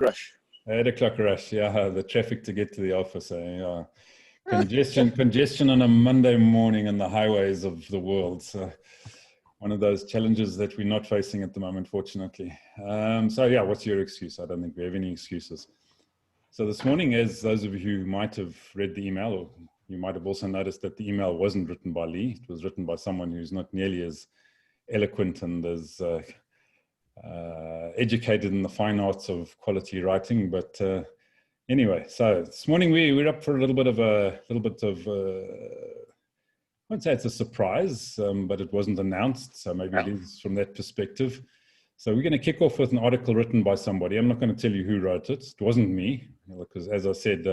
rush. 8 o'clock rush, yeah, the traffic to get to the office. Yeah. Congestion on a Monday morning on the highways of the world. So one of those challenges that we're not facing at the moment, fortunately. So yeah, what's your excuse? I don't think we have any excuses. So this morning, as those of you who might have read the email, or you might have also noticed that the email wasn't written by Lee. It was written by someone who's not nearly as eloquent and as educated in the fine arts of quality writing. But anyway, so this morning we're up for a little bit of I won't say it's a surprise, but it wasn't announced. So maybe it is from that perspective. So we're going to kick off with an article written by somebody. I'm not going to tell you who wrote it. It wasn't me, because as I said,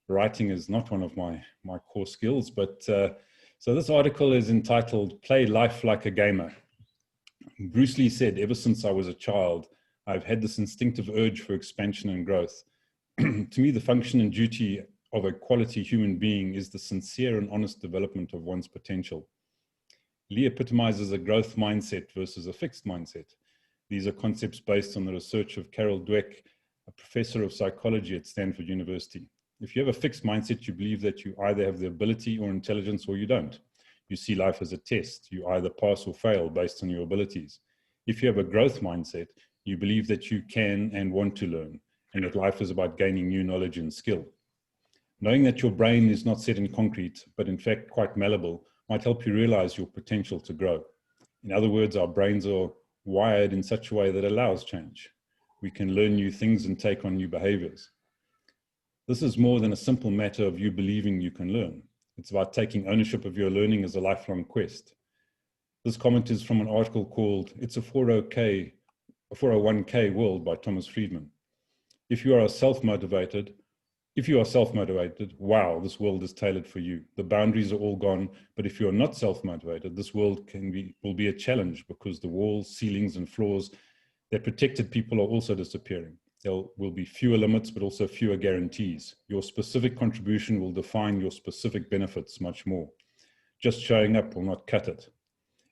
writing is not one of my core skills. But so this article is entitled "Play Life Like a Gamer." Bruce Lee said, "Ever since I was a child, I've had this instinctive urge for expansion and growth. To me, the function and duty of a quality human being is the sincere and honest development of one's potential." Lee epitomizes a growth mindset versus a fixed mindset. These are concepts based on the research of Carol Dweck, a professor of psychology at Stanford University. If you have a fixed mindset, you believe that you either have the ability or intelligence or you don't. You see life as a test. You either pass or fail based on your abilities. If you have a growth mindset, you believe that you can and want to learn, and that life is about gaining new knowledge and skill. Knowing that your brain is not set in concrete, but in fact quite malleable, might help you realize your potential to grow. In other words, our brains are wired in such a way that allows change. We can learn new things and take on new behaviors. This is more than a simple matter of you believing you can learn. It's about taking ownership of your learning as a lifelong quest. This comment is from an article called "It's a 401k World" by Thomas Friedman. If you are self-motivated, wow, this world is tailored for you. The boundaries are all gone, but if you're not self-motivated, this world will be a challenge, because the walls, ceilings, and floors that protected people are also disappearing. There will be fewer limits, but also fewer guarantees. Your specific contribution will define your specific benefits much more. Just showing up will not cut it.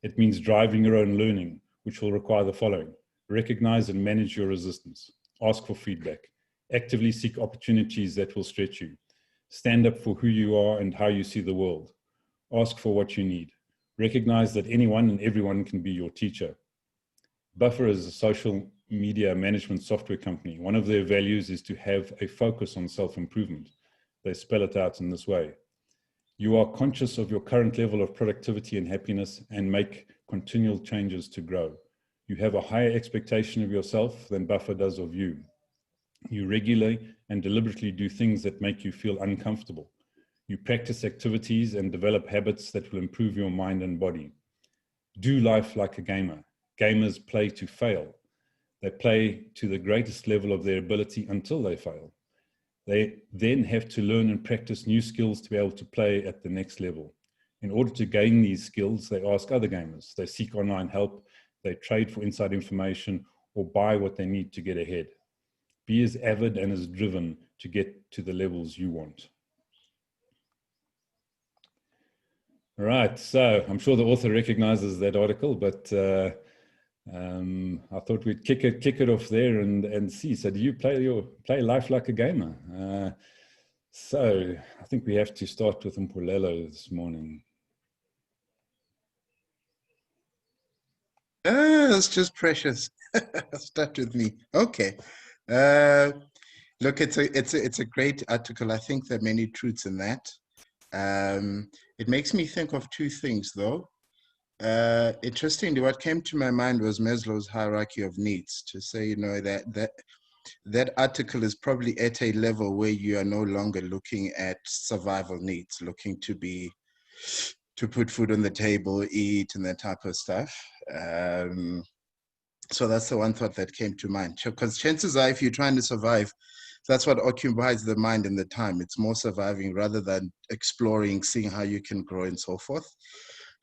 It means driving your own learning, which will require the following: recognize and manage your resistance. Ask for feedback. Actively seek opportunities that will stretch you. Stand up for who you are and how you see the world. Ask for what you need. Recognize that anyone and everyone can be your teacher. Buffer is a social media management software company. One of their values is to have a focus on self-improvement. They spell it out in this way: you are conscious of your current level of productivity and happiness and make continual changes to grow. You have a higher expectation of yourself than Buffer does of you. You regularly and deliberately do things that make you feel uncomfortable. You practice activities and develop habits that will improve your mind and body. Do life like a gamer. Gamers play to fail. They play to the greatest level of their ability until they fail. They then have to learn and practice new skills to be able to play at the next level. In order to gain these skills, they ask other gamers. They seek online help. They trade for inside information or buy what they need to get ahead. Be as avid and as driven to get to the levels you want. All right, so I'm sure the author recognizes that article, but I thought we'd kick it off there and see. So do you play life like a gamer? So I think we have to start with Mpolelo this morning. It's just precious. Start with me. Okay. Look, it's a great article. I think there are many truths in that. It makes me think of two things, though. Interestingly, what came to my mind was Maslow's hierarchy of needs. To say, you know, that article is probably at a level where you are no longer looking at survival needs, looking to put food on the table, eat, and that type of stuff. So that's the one thought that came to mind. Because chances are, if you're trying to survive, that's what occupies the mind and the time. It's more surviving rather than exploring, seeing how you can grow and so forth.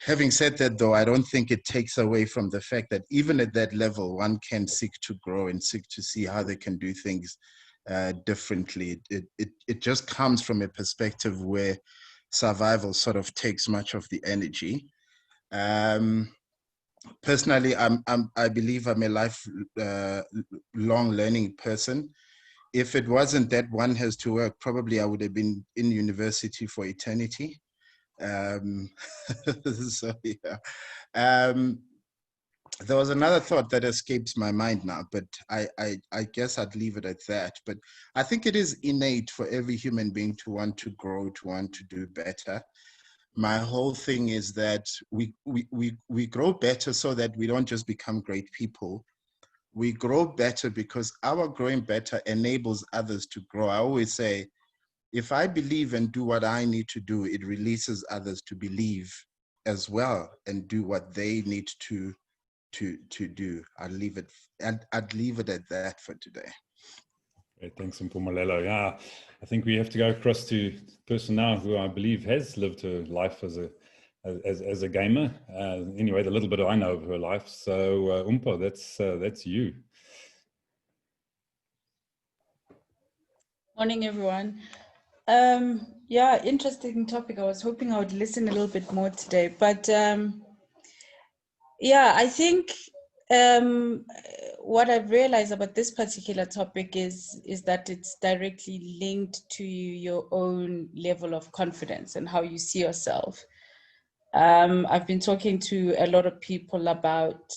Having said that, though, I don't think it takes away from the fact that even at that level, one can seek to grow and seek to see how they can do things differently. It just comes from a perspective where survival sort of takes much of the energy. personally, I believe I'm a long learning person. If it wasn't that one has to work, probably I would have been in university for eternity. So yeah. There was another thought that escapes my mind now, but I guess I'd leave it at that. But I think it is innate for every human being to want to grow, to want to do better. My whole thing is that we grow better so that we don't just become great people. We grow better because our growing better enables others to grow. I always say, if I believe and do what I need to do, it releases others to believe as well and do what they need to do. I'd leave it at that for today. Great, thanks, Mpumelelo. Yeah, I think we have to go across to the person now who I believe has lived her life as a gamer. Anyway, the little bit I know of her life. So, Umpo, that's you. Morning, everyone. Yeah, interesting topic. I was hoping I would listen a little bit more today, but yeah, I think what I've realized about this particular topic is that it's directly linked to your own level of confidence and how you see yourself. I've been talking to a lot of people about,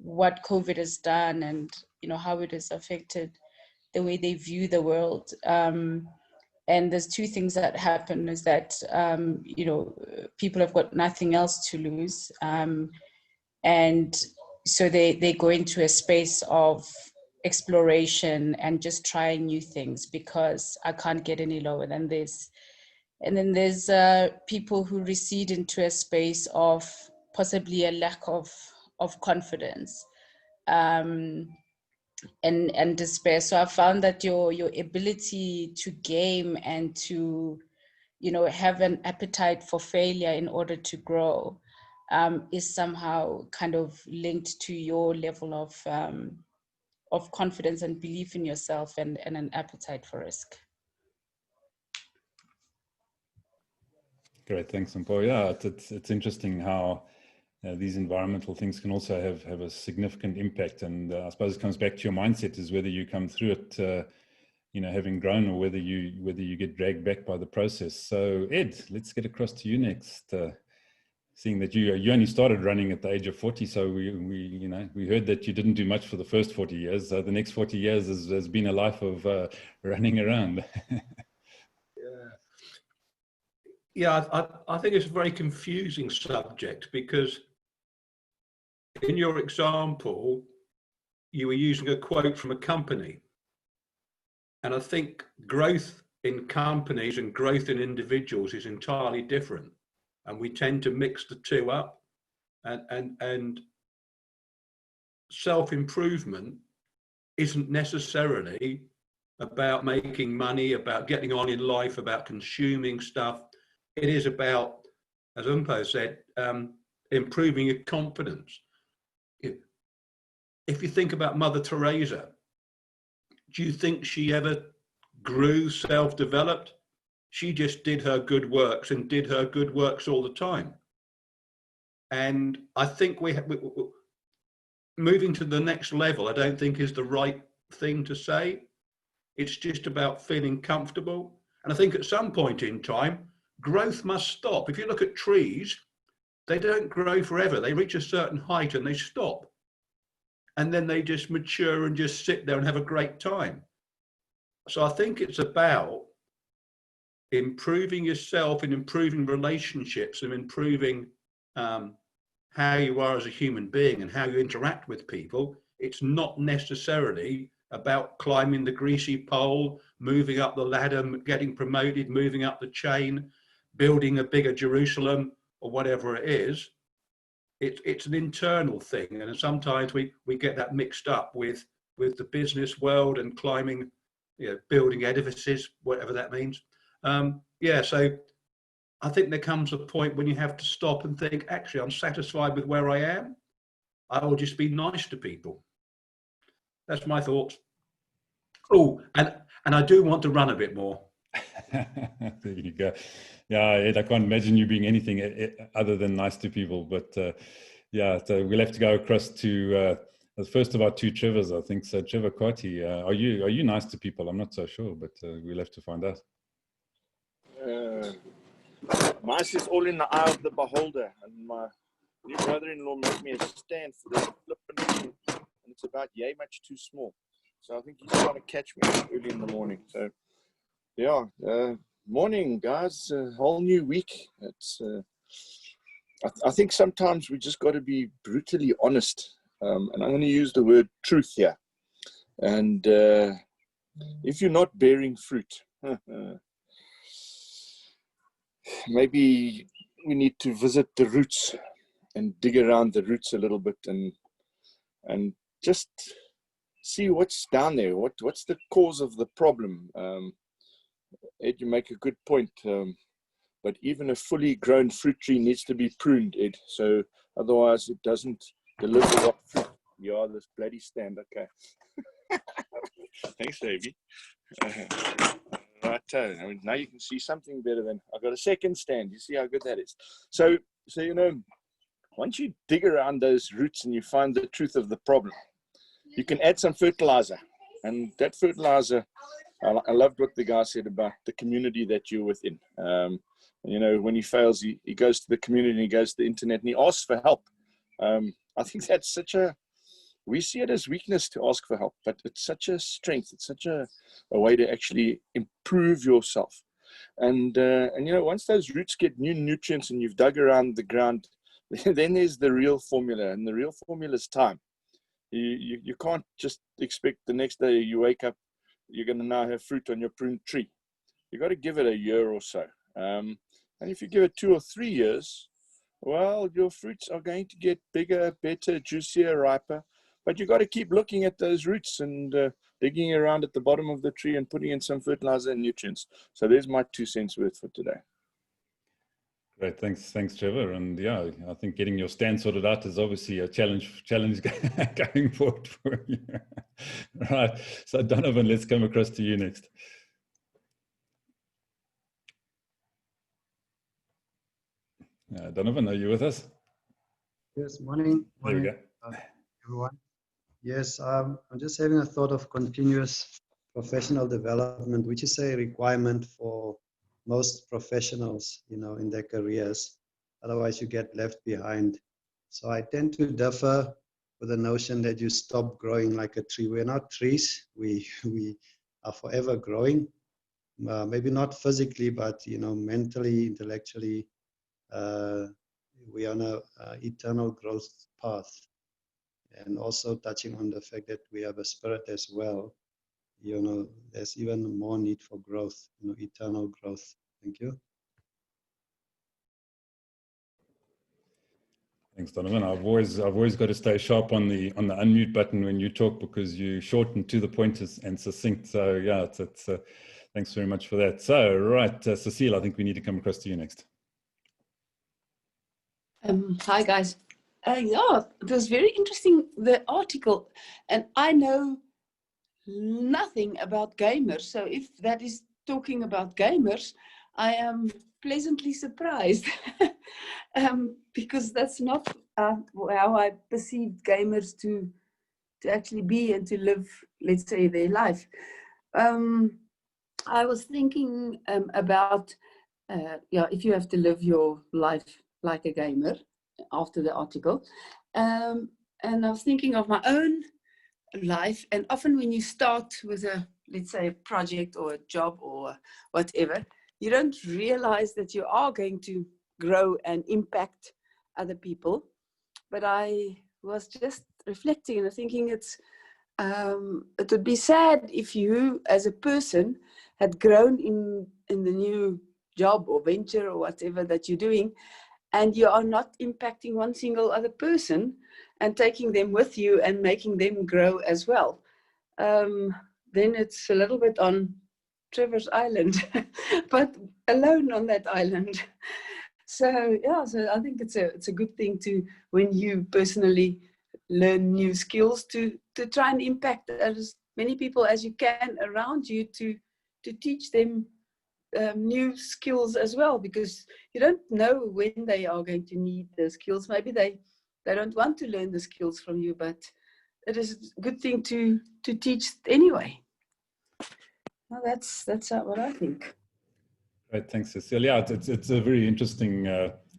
what COVID has done and, how it has affected the way they view the world. And there's two things that happen is that, people have got nothing else to lose. And so they go into a space of exploration and just trying new things because I can't get any lower than this. And then there's people who recede into a space of possibly a lack of confidence and despair. So I found that your ability to game and to, have an appetite for failure in order to grow is somehow kind of linked to your level of confidence and belief in yourself and an appetite for risk. Great, thanks, Mpo. Yeah, it's interesting how these environmental things can also have a significant impact, and I suppose it comes back to your mindset, is whether you come through it, having grown, or whether you get dragged back by the process. So, Ed, let's get across to you next. Seeing that you only started running at the age of 40, so we heard that you didn't do much for the first 40 years. So the next 40 years has been a life of running around. Yeah, I think it's a very confusing subject because in your example, you were using a quote from a company. And I think growth in companies and growth in individuals is entirely different. And we tend to mix the two up. And self-improvement isn't necessarily about making money, about getting on in life, about consuming stuff. It is about, as Umpo said, improving your confidence. If you think about Mother Teresa, do you think she ever grew, self-developed? She just did her good works and did her good works all the time. And I think moving to the next level, I don't think is the right thing to say. It's just about feeling comfortable. And I think at some point in time, growth must stop. If you look at trees, they don't grow forever. They reach a certain height and they stop. And then they just mature and just sit there and have a great time. So I think it's about improving yourself and improving relationships and improving how you are as a human being and how you interact with people. It's not necessarily about climbing the greasy pole, moving up the ladder, getting promoted, moving up the chain, building a bigger Jerusalem, or whatever it is. It's an internal thing, and sometimes we get that mixed up with the business world and climbing, building edifices, whatever that means. So I think there comes a point when you have to stop and think, actually, I'm satisfied with where I am. I will just be nice to people. That's my thoughts. Oh, and I do want to run a bit more. There you go. Yeah, Ed, I can't imagine you being anything other than nice to people. But Yeah, so we'll have to go across to the first of our two Trevors, I think. So Trevor Kwati, are you nice to people? I'm not so sure, but we'll have to find out. Nice is all in the eye of the beholder, and my new brother-in-law made me a stand for the flippin' thing, and it's about yay much too small. So I think he's trying to catch me early in the morning. So yeah, morning guys, whole new week. It's I think sometimes we just got to be brutally honest, and I'm going to use the word truth here. And if you're not bearing fruit, maybe we need to visit the roots and dig around the roots a little bit and just see what's down there. What's the cause of the problem? Ed, you make a good point. But even a fully grown fruit tree needs to be pruned, Ed. So otherwise it doesn't deliver what fruit. Yeah, this bloody stand. Okay. Thanks, Davey. Right, I mean, now you can see something better than I've got a second stand. You see how good that is. So you know, once you dig around those roots and you find the truth of the problem, you can add some fertilizer. And that fertilizer, I loved what the guy said about the community that you're within. You know, when he fails, he goes to the community and he goes to the internet and he asks for help. I think that's we see it as weakness to ask for help, but it's such a strength. It's such a way to actually improve yourself. And you know, once those roots get new nutrients and you've dug around the ground, then there's the real formula, and the real formula is time. You can't just expect the next day you wake up, you're going to now have fruit on your pruned tree. You've got to give it a year or so. And if you give it 2 or 3 years, well, your fruits are going to get bigger, better, juicier, riper. But you've got to keep looking at those roots and digging around at the bottom of the tree and putting in some fertilizer and nutrients. So there's my 2 cents worth for today. Great, thanks, Trevor. And yeah, I think getting your stand sorted out is obviously a challenge going forward for you. Right. So Donovan, let's come across to you next. Donovan, are you with us? Yes, morning. There we go. Everyone. Yes, I'm just having a thought of continuous professional development, which is a requirement for most professionals, you know, in their careers. Otherwise, you get left behind. So I tend to differ with the notion that you stop growing like a tree. We're not trees. We are forever growing. Maybe not physically, but, you know, mentally, intellectually. We are on an eternal growth path. And also touching on the fact that we have a spirit as well, you know, there's even more need for growth, you know, eternal growth. Thank you. Thanks, Donovan. I've always got to stay sharp on the unmute button when you talk, because you shorten to the point and succinct. So yeah, it's thanks very much for that. So right, Cecile, I think we need to come across to you next. Hi guys. Yeah, it was very interesting, the article, and I know nothing about gamers. So if that is talking about gamers, I am pleasantly surprised because that's not how I perceived gamers to actually be and to live, let's say, their life. I was thinking about, if you have to live your life like a gamer, after the article, and I was thinking of my own life, and often when you start with a, let's say, a project or a job or whatever, you don't realize that you are going to grow and impact other people. But I was just reflecting and thinking it would be sad if you as a person had grown in the new job or venture or whatever that you're doing, and you are not impacting one single other person and taking them with you and making them grow as well. Then it's a little bit on Trevor's Island, but alone on that island. So yeah, so I think it's a good thing to, when you personally learn new skills, to try and impact as many people as you can around you, to teach them new skills as well, because you don't know when they are going to need those skills. Maybe they They don't want to learn the skills from you, but it is a good thing to teach anyway. Well, that's what I think. Great, thanks, Cecilia. Yeah, it's a very interesting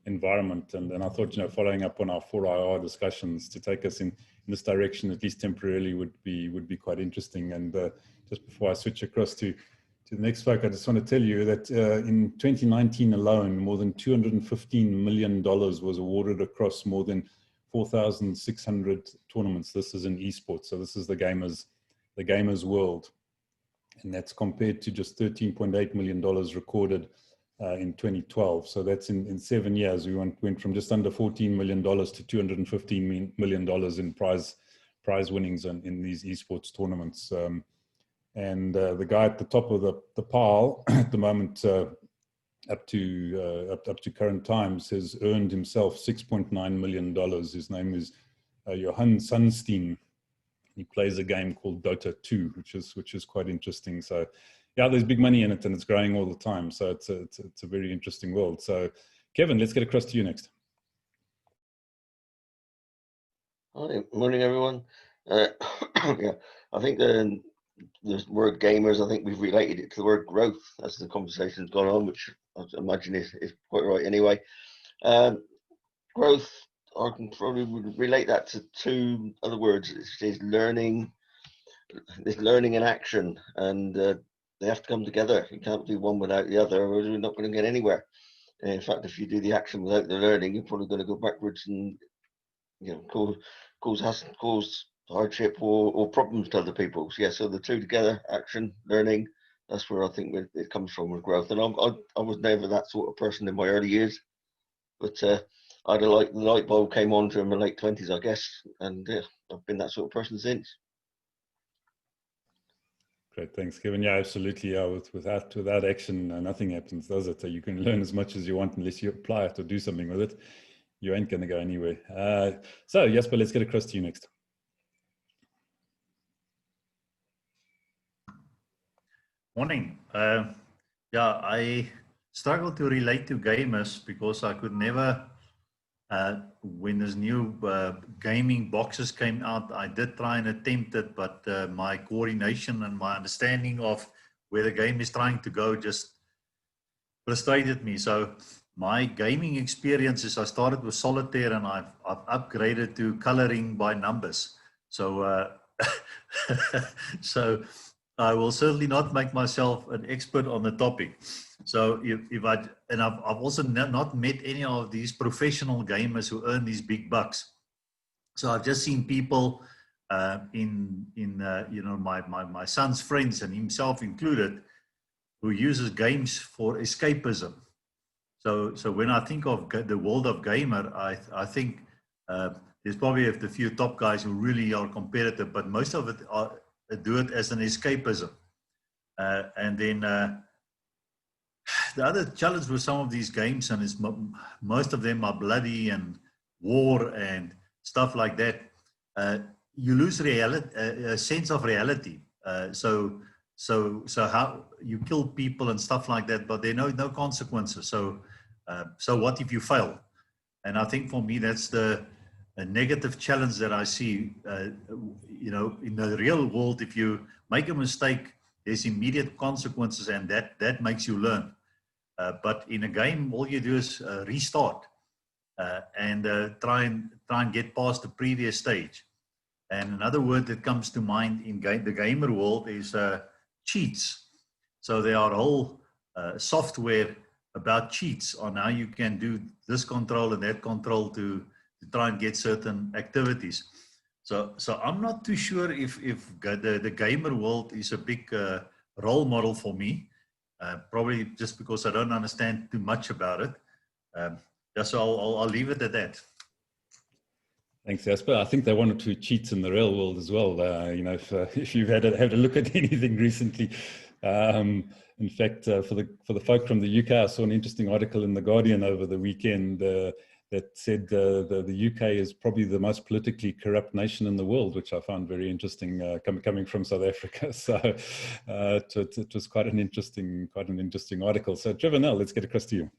environment, and I thought, following up on our 4IR discussions, to take us in this direction, at least temporarily, would be quite interesting. And just before I switch across to the next folk, I just want to tell you that in 2019 alone, more than $215 million was awarded across more than 4,600 tournaments. This is in esports, so this is the gamers world. And that's compared to just $13.8 million recorded in 2012. So that's in 7 years, we went from just under $14 million to $215 million in prize winnings in these esports tournaments. And the guy at the top of the pile at the moment, up to current times, has earned himself $6.9 million. His name is Johan Sunstein. He plays a game called Dota 2, which is quite interesting. So, yeah, there's big money in it, and it's growing all the time. So it's a very interesting world. So, Kevin, let's get across to you next. Hi, morning, everyone. Yeah, I think the word gamers, I think we've related it to the word growth as the conversation's gone on, which I imagine is quite right anyway. Growth, I can probably relate that to two other words. It's learning. There's learning and action, and they have to come together. You can't do one without the other, or you're not going to get anywhere. And in fact, if you do the action without the learning, you're probably going to go backwards and cause hardship or problems to other people. So, yeah, so the two together, action, learning, that's where I think it comes from with growth. And I was never that sort of person in my early years, but I had the light bulb came on during my late 20s, I guess, and I've been that sort of person since. Great, thanks, Kevin. Yeah, absolutely. Yeah, without action, nothing happens, does it? So you can learn as much as you want, unless you apply it or do something with it, you ain't going to go anywhere. So, Jasper, let's get across to you next. Morning. Yeah, I struggle to relate to gamers because I could never, when this new gaming boxes came out, I did try and attempt it, but my coordination and my understanding of where the game is trying to go just frustrated me. So my gaming experiences, I started with solitaire and I've upgraded to coloring by numbers. So, so I will certainly not make myself an expert on the topic. So I've also not met any of these professional gamers who earn these big bucks. So I've just seen people my son's friends and himself included, who uses games for escapism. So when I think of the world of gamer, I think there's probably a few top guys who really are competitive, but most of it do it as an escapism. And then the other challenge with some of these games, and is most of them are bloody and war and stuff like that, you lose a sense of reality. So how you kill people and stuff like that, but there are no consequences. So what if you fail? And I think for me, that's a negative challenge that I see. In the real world, if you make a mistake, there's immediate consequences, and that makes you learn. But in a game, all you do is restart and try and get past the previous stage. And another word that comes to mind in the gamer world is cheats. So there are whole software about cheats on how you can do this control and that control to try and get certain activities. So I'm not too sure if the gamer world is a big role model for me. Probably just because I don't understand too much about it. So I'll leave it at that. Thanks, Jasper. I think there are one or two cheats in the real world as well. If you've had a look at anything recently. In fact, for the folk from the UK, I saw an interesting article in The Guardian over the weekend that said the UK is probably the most politically corrupt nation in the world, which I found very interesting coming from South Africa. So it was quite an interesting article. So Trevor, now let's get across to you.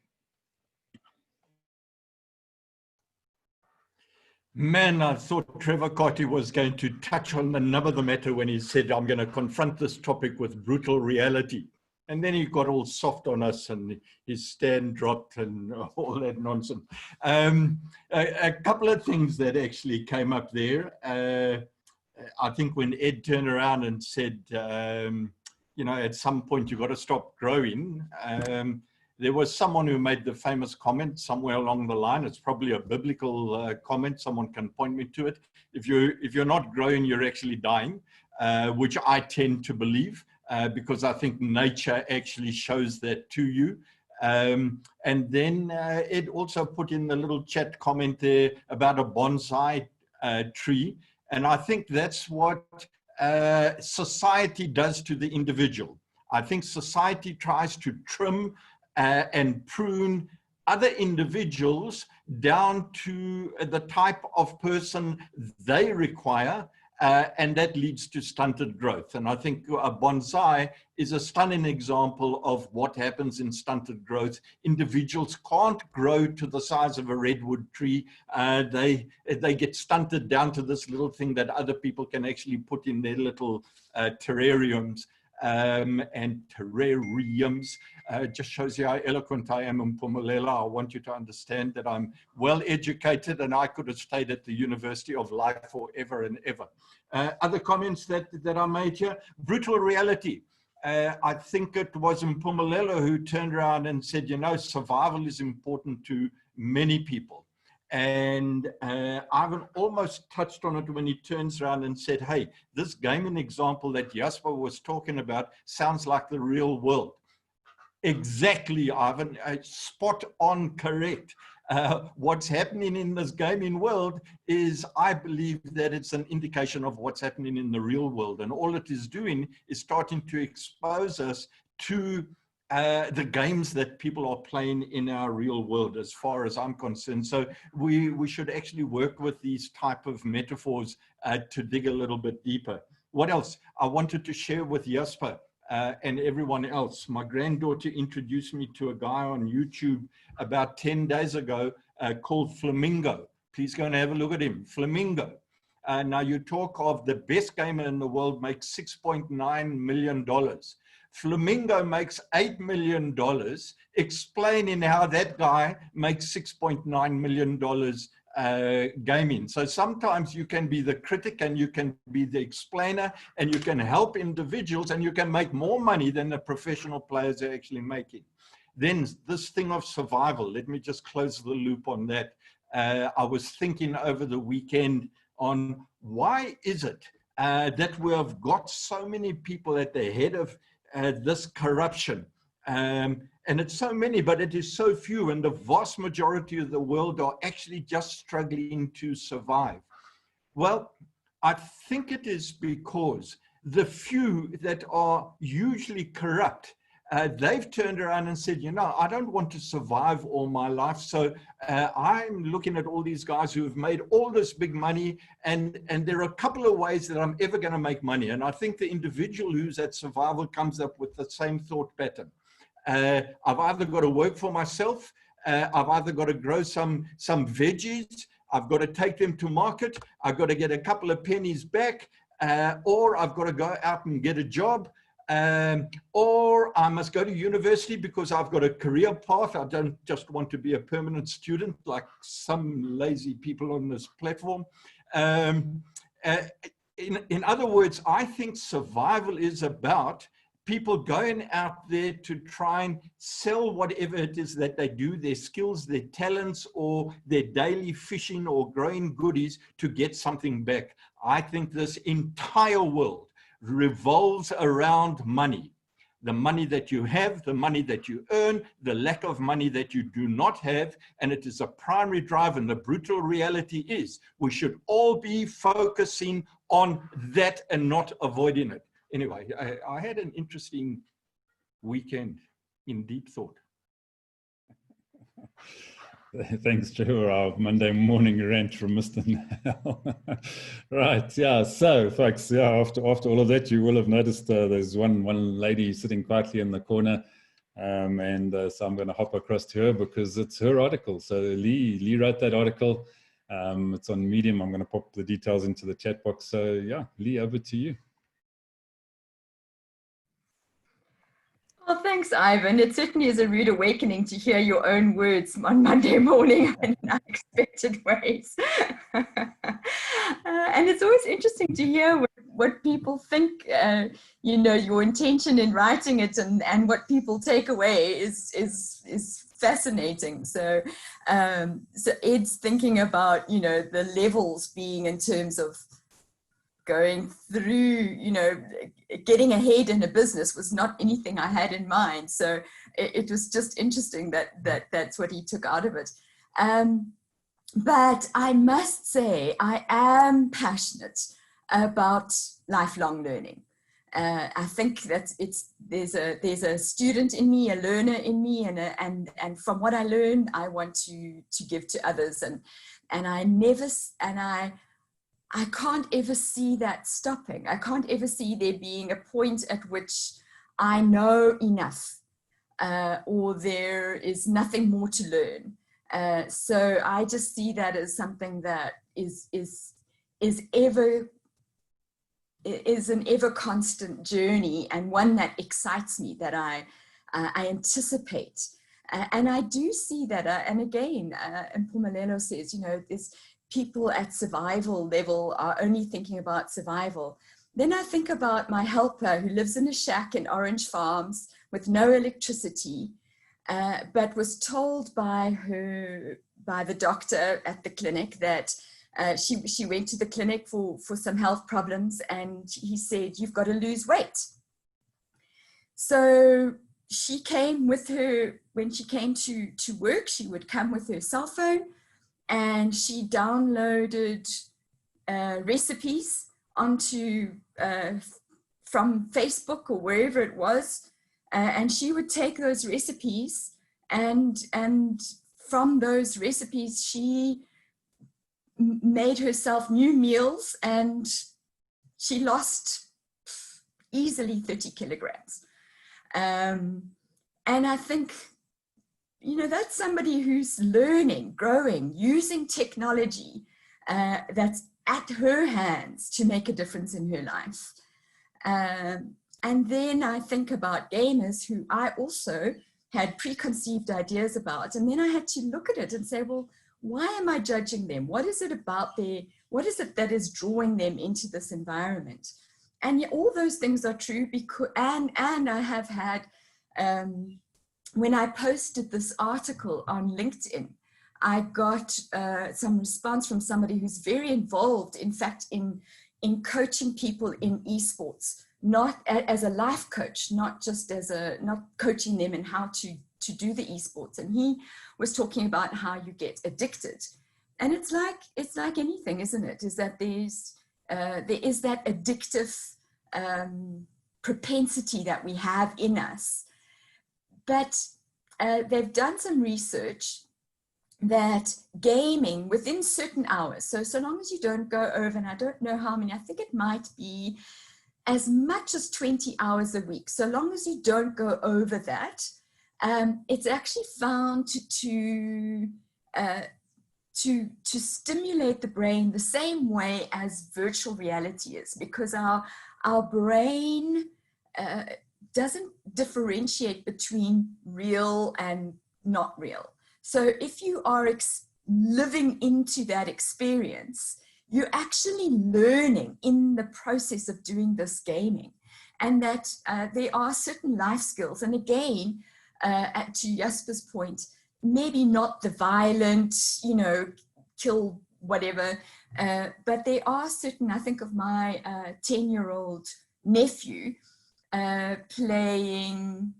Man, I thought Trevor Carty was going to touch on the nub of the matter when he said, I'm going to confront this topic with brutal reality. And then he got all soft on us and his stand dropped and all that nonsense. A couple of things that actually came up there. I think when Ed turned around and said, you know, at some point you've got to stop growing. There was someone who made the famous comment somewhere along the line. It's probably a biblical comment. Someone can point me to it. If you're not growing, you're actually dying, which I tend to believe because I think nature actually shows that to you. And then Ed also put in the little chat comment there about a bonsai tree. And I think that's what society does to the individual. I think society tries to trim and prune other individuals down to the type of person they require, and that leads to stunted growth. And I think a bonsai is a stunning example of what happens in stunted growth. Individuals can't grow to the size of a redwood tree. They get stunted down to this little thing that other people can actually put in their little terrariums. And terrariums. Just shows you how eloquent I am in Mpumalelo. I want you to understand that I'm well educated and I could have stayed at the University of Life forever and ever. Other comments that I made here, brutal reality. I think it was Mpumalelo who turned around and said, you know, survival is important to many people. And Ivan almost touched on it when he turns around and said, hey, this gaming example that Jasper was talking about sounds like the real world. Exactly, Ivan, spot on correct. What's happening in this gaming world is, I believe that it's an indication of what's happening in the real world. And all it is doing is starting to expose us to the games that people are playing in our real world, as far as I'm concerned. So we should actually work with these type of metaphors to dig a little bit deeper. What else? I wanted to share with Jasper and everyone else. My granddaughter introduced me to a guy on YouTube about 10 days ago called Flamingo. Please go and have a look at him, Flamingo. Now you talk of the best gamer in the world makes $6.9 million. Flamingo makes $8 million, explaining how that guy makes $6.9 million gaming. So sometimes you can be the critic and you can be the explainer and you can help individuals and you can make more money than the professional players are actually making. Then this thing of survival, let me just close the loop on that. I was thinking over the weekend on why is it that we have got so many people at the head of this corruption, and it's so many, but it is so few, and the vast majority of the world are actually just struggling to survive. Well, I think it is because the few that are usually corrupt, they've turned around and said, you know, I don't want to survive all my life, so I'm looking at all these guys who have made all this big money, and there are a couple of ways that I'm ever going to make money. And I think the individual who's at survival comes up with the same thought pattern. I've either got to work for myself, I've either got to grow some veggies, I've got to take them to market, I've got to get a couple of pennies back, or I've got to go out and get a job. Or I must go to university because I've got a career path. I don't just want to be a permanent student like some lazy people on this platform. In other words, I think survival is about people going out there to try and sell whatever it is that they do, their skills, their talents, or their daily fishing or growing goodies to get something back. I think this entire world revolves around money. The money that you have, the money that you earn, the lack of money that you do not have, and it is a primary drive. And the brutal reality is we should all be focusing on that and not avoiding it. Anyway, I had an interesting weekend in deep thought. Thanks, Trevor. Our Monday morning rant from Mr. Nell. Right, yeah. So, folks, yeah. After all of that, you will have noticed there's one lady sitting quietly in the corner, so I'm going to hop across to her because it's her article. So Lee wrote that article. It's on Medium. I'm going to pop the details into the chat box. So yeah, Lee, over to you. Well, thanks, Ivan. It certainly is a rude awakening to hear your own words on Monday morning in unexpected ways. And it's always interesting to hear what people think, you know, your intention in writing it and what people take away is fascinating. So, so Ed's thinking about, you know, the levels being in terms of going through, you know, getting ahead in a business was not anything I had in mind. So it was just interesting that's what he took out of it. But I must say, I am passionate about lifelong learning. I think that there's a student in me, a learner in me, and from what I learn, I want to give to others, and I can't ever see that stopping. I can't ever see there being a point at which I know enough or there is nothing more to learn. So I just see that as something that is an ever constant journey, and one that excites me, that I anticipate. And I do see that, and again, Mpumelelo says, you know, this people at survival level are only thinking about survival. Then I think about my helper who lives in a shack in Orange Farms with no electricity, but was told by the doctor at the clinic that she went to the clinic for some health problems, and he said, "You've got to lose weight." So she came with her, when she came to work, she would come with her cell phone, and she downloaded recipes onto from Facebook or wherever it was, and she would take those recipes, and from those recipes she made herself new meals, and she lost easily 30 kilograms. And I think, you know, that's somebody who's learning, growing, using technology that's at her hands to make a difference in her life. And then I think about gamers who I also had preconceived ideas about. And then I had to look at it and say, well, why am I judging them? What is it about what is it that is drawing them into this environment? And all those things are true because, and I have had, when I posted this article on LinkedIn, I got some response from somebody who's very involved, in fact, in coaching people in esports, not as a life coach, not just not coaching them in how to do the esports. And he was talking about how you get addicted. And it's like anything, isn't it? Is that there is that addictive propensity that we have in us. But they've done some research that gaming within certain hours, so long as you don't go over, and I don't know how many, I think it might be as much as 20 hours a week, so long as you don't go over that, it's actually found to stimulate the brain the same way as virtual reality is, because our brain doesn't differentiate between real and not real. So if you are living into that experience, you're actually learning in the process of doing this gaming, and that there are certain life skills. And again, to Jasper's point, maybe not the violent, you know, kill whatever, but there are certain, I think of my 10-year-old nephew playing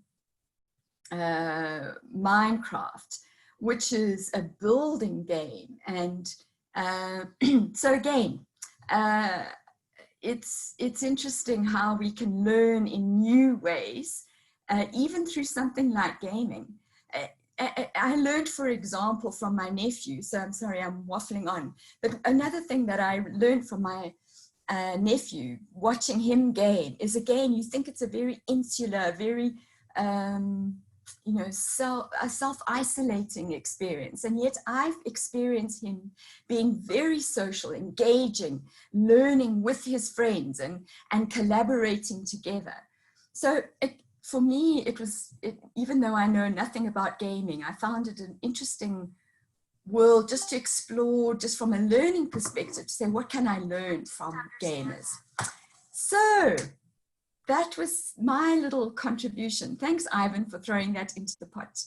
Minecraft, which is a building game. And so again, it's interesting how we can learn in new ways, even through something like gaming. I learned, for example, from my nephew, so I'm sorry, I'm waffling on, but another thing that I learned from my nephew, watching him game, is again, you think it's a very insular, very you know, a self-isolating experience. And yet I've experienced him being very social, engaging, learning with his friends and collaborating together. So for me, even though I know nothing about gaming, I found it an interesting world just to explore, just from a learning perspective, to say, what can I learn from gamers? So that was my little contribution. Thanks, Ivan, for throwing that into the pot.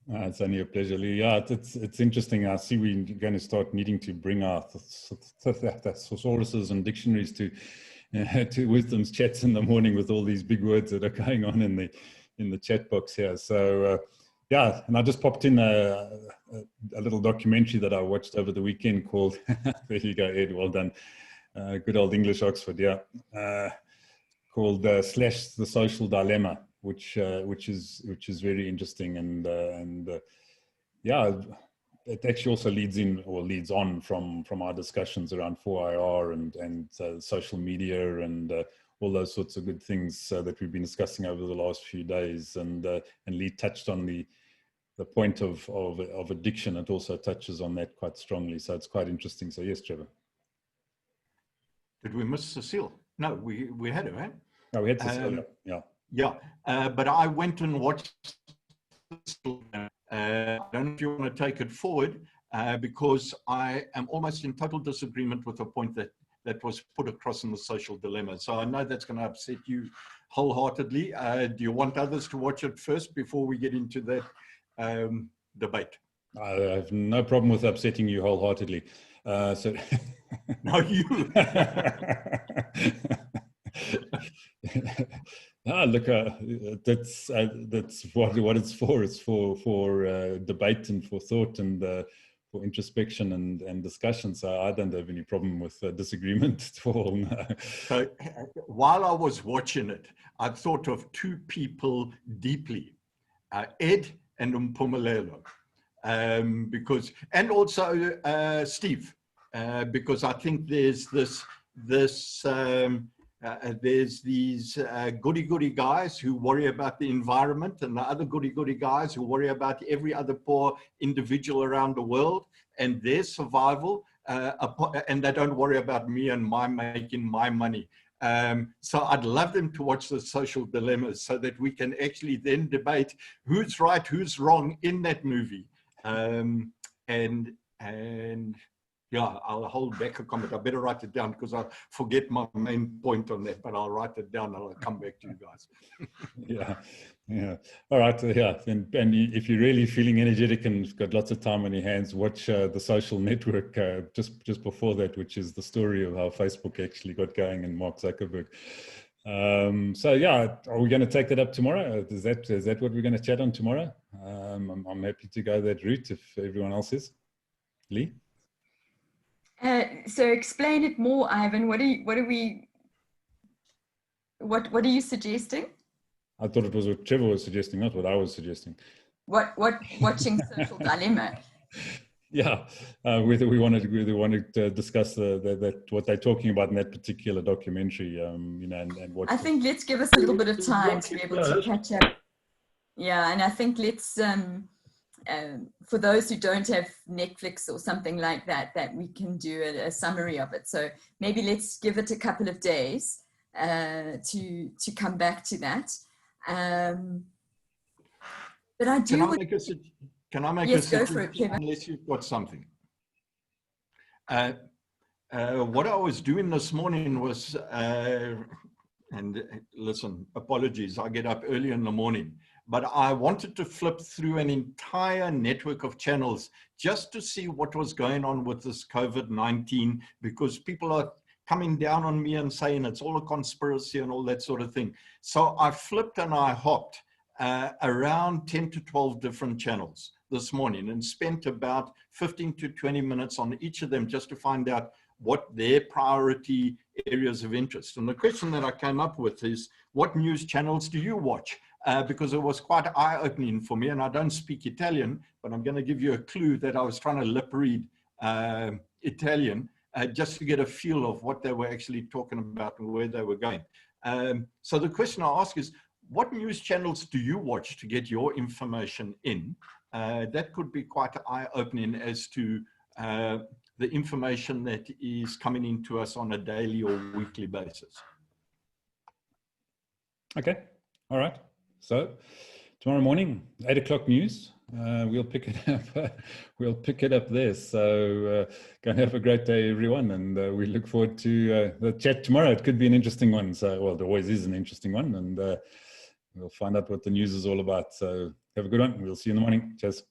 It's only a pleasure, Lee. Yeah, it's interesting. I see we're going to start needing to bring our thesauruses and dictionaries to Wisdom's chats in the morning with all these big words that are going on in the chat box here. So yeah, and I just popped in a little documentary that I watched over the weekend called, there you go, Ed, well done. Good old English Oxford, yeah. Called Slash the Social Dilemma, which is very interesting, and yeah, it actually also leads on from our discussions around 4IR and social media and all those sorts of good things that we've been discussing over the last few days, and Lee touched on the point of addiction. It also touches on that quite strongly, so it's quite interesting. So yes, Trevor. Did we miss Cecile? No, we had her, right? No, we had Cecile, yeah. Yeah, but I went and watched. I don't know if you want to take it forward, because I am almost in total disagreement with the point that was put across in the social dilemma. So I know that's going to upset you wholeheartedly. Do you want others to watch it first before we get into that debate? I have no problem with upsetting you wholeheartedly. So no, you. Look, that's what it's for. It's for debate and for thought and for introspection and discussion. So I don't have any problem with disagreement at all. No. So while I was watching it, I thought of two people deeply, Ed and Mpumelelo, and also Steve, because I think there's there's these goody-goody guys who worry about the environment, and the other goody-goody guys who worry about every other poor individual around the world and their survival, and they don't worry about me and making my money. So I'd love them to watch the social dilemmas so that we can actually then debate who's right, who's wrong in that movie. And yeah, I'll hold back a comment. I better write it down because I'll forget my main point on that, but I'll write it down and I'll come back to you guys. Yeah. All right. Yeah. And if you're really feeling energetic and got lots of time on your hands, watch The Social Network just before that, which is the story of how Facebook actually got going and Mark Zuckerberg. So yeah, are we going to take that up tomorrow? Is that what we're going to chat on tomorrow? I'm happy to go that route if everyone else is. Lee? So explain it more, Ivan. What are you suggesting? I thought it was what Trevor was suggesting, not what I was suggesting. What watching Social Dilemma? Yeah, whether we wanted to discuss what they're talking about in that particular documentary, you know, and what. I think let's give us a little bit of time to be able to catch up. Yeah, and I think let's. For those who don't have Netflix or something like that we can do a summary of it. So maybe let's give it a couple of days to come back to that. But I do. Can I make yes, a go for it, Kevin. Unless you've got something. What I was doing this morning was, and listen, apologies, I get up early in the morning. But I wanted to flip through an entire network of channels just to see what was going on with this COVID-19, because people are coming down on me and saying it's all a conspiracy and all that sort of thing. So I flipped and I hopped around 10 to 12 different channels this morning and spent about 15 to 20 minutes on each of them just to find out what their priority areas of interest. And the question that I came up with is, what news channels do you watch? Because it was quite eye-opening for me, and I don't speak Italian, but I'm going to give you a clue that I was trying to lip read Italian just to get a feel of what they were actually talking about and where they were going. So the question I ask is, what news channels do you watch to get your information in? That could be quite eye-opening as to the information that is coming into us on a daily or weekly basis. Okay, all right. So tomorrow morning, 8 o'clock news. We'll pick it up. We'll pick it up there. So go and have a great day, everyone, and we look forward to the chat tomorrow. It could be an interesting one. So, well, there always is an interesting one, and we'll find out what the news is all about. So have a good one. We'll see you in the morning. Cheers.